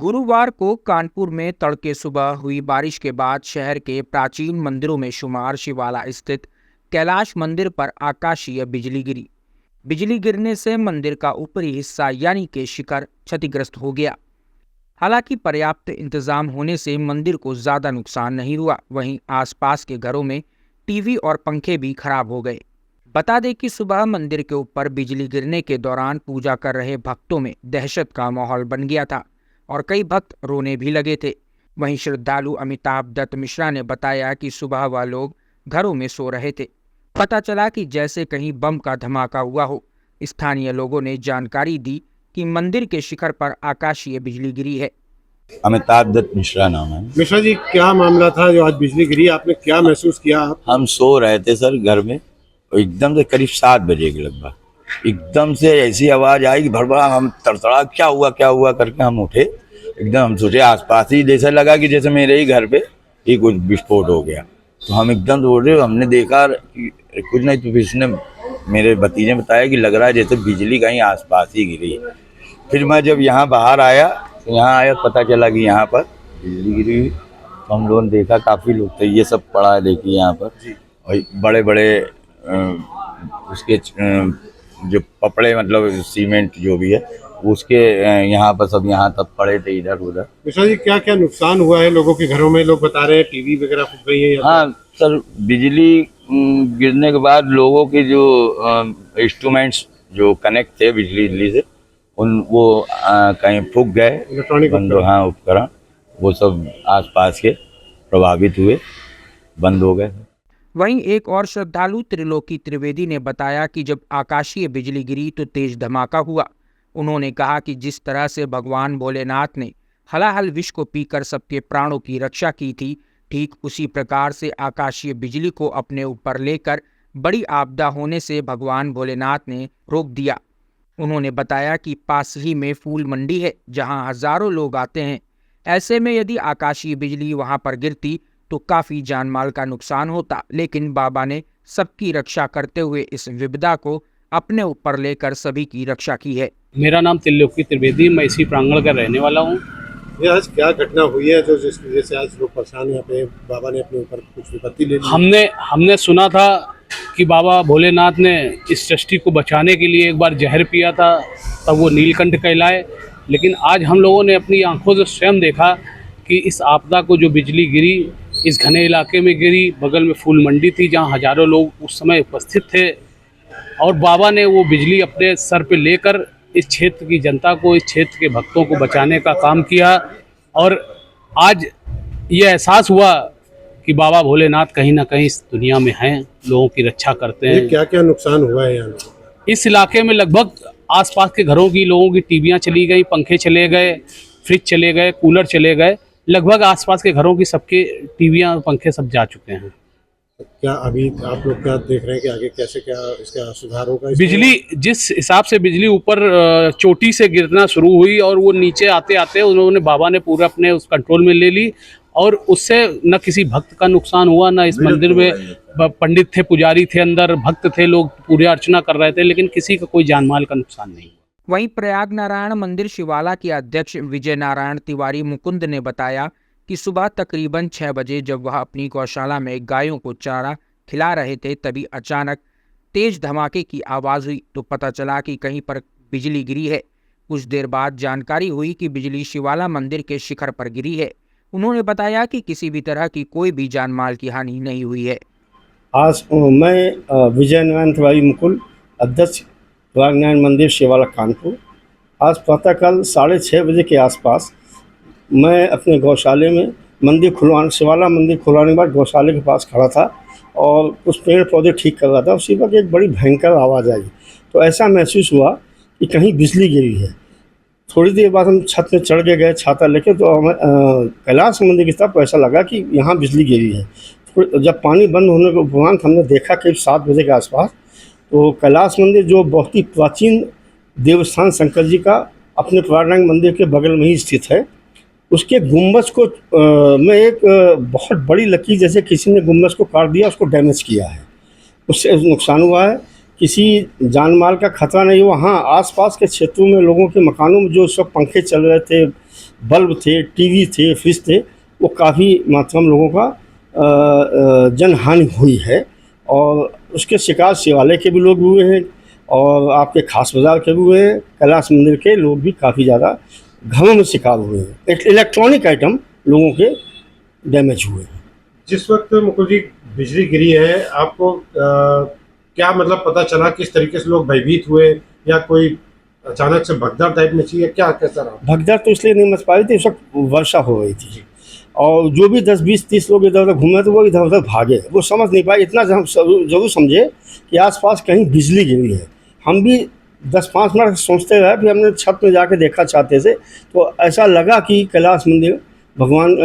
गुरुवार को कानपुर में तड़के सुबह हुई बारिश के बाद शहर के प्राचीन मंदिरों में शुमार शिवाला स्थित कैलाश मंदिर पर आकाशीय बिजली गिरी। बिजली गिरने से मंदिर का ऊपरी हिस्सा यानी कि शिखर क्षतिग्रस्त हो गया। हालांकि पर्याप्त इंतजाम होने से मंदिर को ज्यादा नुकसान नहीं हुआ। वहीं आसपास के घरों में टीवी और पंखे भी खराब हो गए। बता दें कि सुबह मंदिर के ऊपर बिजली गिरने के दौरान पूजा कर रहे भक्तों में दहशत का माहौल बन गया था और कई भक्त रोने भी लगे थे। वहीं श्रद्धालु अमिताभ दत्त मिश्रा ने बताया कि सुबह वह लोग घरों में सो रहे थे। पता चला कि जैसे कहीं बम का धमाका हुआ हो। स्थानीय लोगों ने जानकारी दी कि मंदिर के शिखर पर आकाशीय बिजली गिरी है। अमिताभ दत्त मिश्रा नाम है। मिश्रा जी, क्या मामला था जो आज बिजली गिरी? आपने क्या महसूस किया? हम सो रहे थे सर घर में, एकदम से करीब 7 बजे के लगभग एकदम से ऐसी आवाज आई कि भड़बड़ा, हम तड़तड़ा क्या हुआ करके हम उठे। एकदम हम सोचे आसपास ही, जैसा लगा कि जैसे मेरे ही घर पे ही कुछ विस्फोट हो गया। तो हम एकदम दौड़े, हमने देखा कि कुछ नहीं, तो इसने मेरे भतीजे ने बताया कि लग रहा है जैसे बिजली कहीं आसपास ही गिरी। फिर मैं जब यहाँ बाहर आया तो यहाँ आया, पता चला कि यहाँ पर बिजली गिरी हुई। तो हम लोगों ने देखा, काफ़ी लोग थे, ये सब पड़ा है देखिए यहाँ पर, और बड़े बड़े उसके जो कपड़े, मतलब सीमेंट जो भी है उसके यहाँ पर सब यहाँ तक पड़े थे, इधर उधर। मिश्रा जी, क्या क्या नुकसान हुआ है लोगों के घरों में? लोग बता रहे हैं टीवी वगैरह फूट गई है। हाँ सर, बिजली गिरने के बाद लोगों के जो इंस्ट्रूमेंट्स जो कनेक्ट थे बिजली से, वो कहीं फूक गए, इलेक्ट्रॉनिक उपकरण वो सब आसपास के प्रभावित हुए, बंद हो गए। वहीं एक और श्रद्धालु त्रिलोकी त्रिवेदी ने बताया कि जब आकाशीय बिजली गिरी तो तेज धमाका हुआ। उन्होंने कहा कि जिस तरह से भगवान भोलेनाथ ने हलाहल विष को पीकर सबके प्राणों की रक्षा की थी, ठीक उसी प्रकार से आकाशीय बिजली को अपने ऊपर लेकर बड़ी आपदा होने से भगवान भोलेनाथ ने रोक दिया। उन्होंने बताया कि पास ही में फूल मंडी है जहां हजारों लोग आते हैं। ऐसे में यदि आकाशीय बिजली वहां पर गिरती तो काफी जानमाल का नुकसान होता, लेकिन बाबा ने सबकी रक्षा करते हुए इस विपदा को अपने ऊपर लेकर सभी की रक्षा की है। मेरा नाम त्रिलोकी त्रिवेदी, मैं इसी प्रांगण का रहने वाला हूँ। ये आज क्या घटना हुई है जो जिसकी वजह से आज लोग परेशान? यहाँ पे बाबा ने अपने ऊपर कुछ विपत्ति ले ली? हमने सुना था कि बाबा भोलेनाथ ने इस सृष्टि को बचाने के लिए एक बार जहर पिया था, तब वो नीलकंठ कहलाए। लेकिन आज हम लोगों ने अपनी आंखों से स्वयं देखा कि इस आपदा को जो बिजली गिरी, इस घने इलाके में गिरी। बगल में फूल मंडी थी जहाँ हजारों लोग उस समय उपस्थित थे, और बाबा ने वो बिजली अपने सर पे लेकर इस क्षेत्र की जनता को, इस क्षेत्र के भक्तों को बचाने का काम किया। और आज ये एहसास हुआ कि बाबा भोलेनाथ कहीं ना कहीं इस दुनिया में हैं, लोगों की रक्षा करते हैं। क्या क्या नुकसान हुआ है यहाँ? इस इलाके में लगभग आसपास के घरों की लोगों की टीवियाँ चली गई, पंखे चले गए, फ्रिज चले गए, कूलर चले गए। लगभग आसपास के घरों की सबके टीवियाँ पंखे सब जा चुके हैं। क्या अभी आप लोग क्या देख रहे हैं कि आगे कैसे क्या इसका सुधार होगा? बिजली जिस हिसाब से बिजली ऊपर चोटी से गिरना शुरू हुई और वो नीचे आते आते उन्होंने, बाबा ने पूरा अपने उस कंट्रोल में ले ली, और उससे न किसी भक्त का नुकसान हुआ, न इस मंदिर में पंडित थे, पुजारी थे, अंदर भक्त थे, लोग पूजा अर्चना कर रहे थे, लेकिन किसी का कोई जानमाल का नुकसान नहीं हुआ। वहीं प्रयाग नारायण मंदिर शिवाला के अध्यक्ष विजय नारायण तिवारी मुकुंद ने बताया कि सुबह तकरीबन 6 बजे जब वह अपनी गौशाला में गायों को चारा खिला रहे थे, तभी अचानक तेज धमाके की आवाज़ हुई तो पता चला कि कहीं पर बिजली गिरी है। कुछ देर बाद जानकारी हुई कि बिजली शिवाला मंदिर के शिखर पर गिरी है। उन्होंने बताया कि किसी भी तरह की कोई भी जानमाल की हानि नहीं हुई है। आज मैं विजय नारायण तिवारी मुकुल, अध्यक्ष प्रयाग नारायण मंदिर शिवाला कानपुर। आज प्रातःकाल 6:30 बजे के आसपास मैं अपने गौशाले में शिवाला मंदिर खुलवाने के बाद गौशाले के पास खड़ा था और कुछ पेड़ पौधे ठीक कर रहा था। उसी वक्त एक बड़ी भयंकर आवाज़ आई, तो ऐसा महसूस हुआ कि कहीं बिजली गिरी है। थोड़ी देर बाद हम छत में चढ़ के गए छाता लेके, तो हमें कैलाश मंदिर की तरफ ऐसा लगा कि यहाँ बिजली गिरी है। जब पानी बंद होने के उपरांत हमने देखा करीब 7 बजे के आसपास, तो कैलाश मंदिर जो बहुत ही प्राचीन देवस्थान शंकर जी का अपने प्रयागराज मंदिर के बगल में ही स्थित है, उसके गुम्बज को में एक बहुत बड़ी लकीर जैसे किसी ने गुम्बज को काट दिया, उसको डैमेज किया है। उससे नुकसान हुआ है, किसी जानमाल का खतरा नहीं हुआ। हाँ, आसपास के क्षेत्रों में लोगों के मकानों में जो सब पंखे चल रहे थे, बल्ब थे, टीवी थे, फ्रिज थे, वो काफ़ी मात्रा में लोगों का जन हानि हुई है। और उसके शिकार शिवालय के भी लोग हुए हैं और आपके खास बाज़ार के भी हुए हैं। कैलाश मंदिर के लोग भी काफ़ी ज़्यादा घरों में शिकार हुए हैं। इलेक्ट्रॉनिक आइटम लोगों के डैमेज हुए हैं। जिस वक्त मुकुल जी बिजली गिरी है, आपको क्या मतलब पता चला, किस तरीके से लोग भयभीत हुए, या कोई अचानक से भगदड़ टाइप में चाहिए, क्या कैसा रहा? भगदड़ तो इसलिए नहीं मच पाई थी, उस वक्त वर्षा हो रही थी और जो भी 10, 20, 30 लोग इधर उधर घूमे थे वो इधर उधर भागे। वो समझ नहीं पाए। इतना हम जरूर समझे कि आसपास कहीं बिजली गिरी है। हम भी 10-5 मिनट सोचते रहे, फिर हमने छत में जाके देखा चाहते से, तो ऐसा लगा कि कैलाश मंदिर भगवान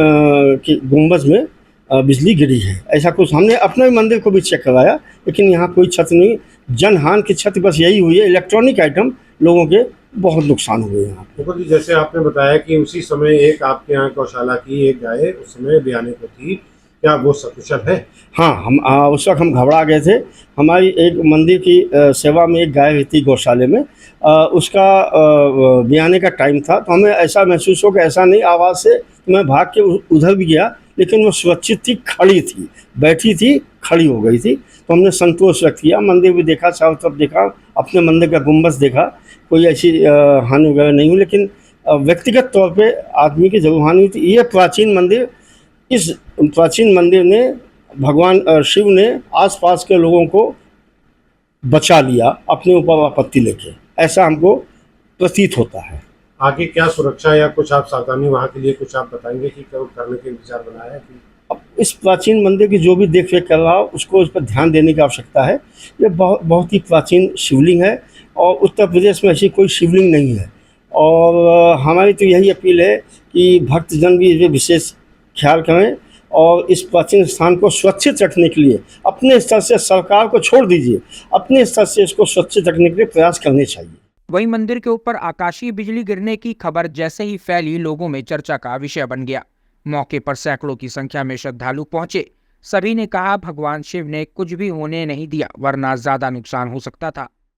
की गुंबज में बिजली गिरी है। ऐसा कुछ हमने अपने मंदिर को भी चेक करवाया, लेकिन यहाँ कोई क्षति नहीं, जनहानि की क्षति बस यही हुई है। इलेक्ट्रॉनिक आइटम लोगों के बहुत नुकसान हुए हैं। मुकुल जी, जैसे आपने बताया कि उसी समय एक आपके यहाँ गौशाला की एक गाय उस समय ब्याने को थी, क्या वो सकुशल है? हाँ, हम उस वक्त हम घबरा गए थे। हमारी एक मंदिर की सेवा में एक गाय रहती गौशाले में, उसका ब्याने का टाइम था, तो हमें ऐसा महसूस हो कि ऐसा नहीं, आवाज़ से मैं भाग के उधर भी गया, लेकिन वो सुरक्षित थी, खड़ी थी, बैठी थी, खड़ी हो गई थी। तो हमने संतोष व्यक्त किया, मंदिर भी देखा, चारों तरफ देखा, अपने मंदिर का गुंबद देखा, कोई ऐसी हानि वगैरह नहीं हुई, लेकिन व्यक्तिगत तौर पे आदमी की जरूर हानि हुई थी। ये प्राचीन मंदिर, इस प्राचीन मंदिर ने भगवान शिव ने आसपास के लोगों को बचा लिया अपने ऊपर आपत्ति लेके, ऐसा हमको प्रतीत होता है। आगे क्या सुरक्षा या कुछ आप सावधानी वहाँ के लिए कुछ आप बताएंगे कि करने के विचार बनाया है कि? अब इस प्राचीन मंदिर की जो भी देख रेख कर रहा हो उसको इस पर ध्यान देने की आवश्यकता है। ये बहुत ही प्राचीन शिवलिंग है और उत्तर प्रदेश में ऐसी कोई शिवलिंग नहीं है। और हमारी तो यही अपील है कि भक्तजन भी इसे विशेष ख्याल करें और इस प्राचीन स्थान को सुरक्षित रखने के लिए अपने स्तर से, सरकार को छोड़ दीजिए, अपने स्तर से इसको सुरक्षित रखने के लिए प्रयास करने चाहिए। वहीं मंदिर के ऊपर आकाशीय बिजली गिरने की खबर जैसे ही फैली, लोगों में चर्चा का विषय बन गया। मौके पर सैकड़ों की संख्या में श्रद्धालु पहुंचे। सभी ने कहा भगवान शिव ने कुछ भी होने नहीं दिया, वरना ज्यादा नुकसान हो सकता था।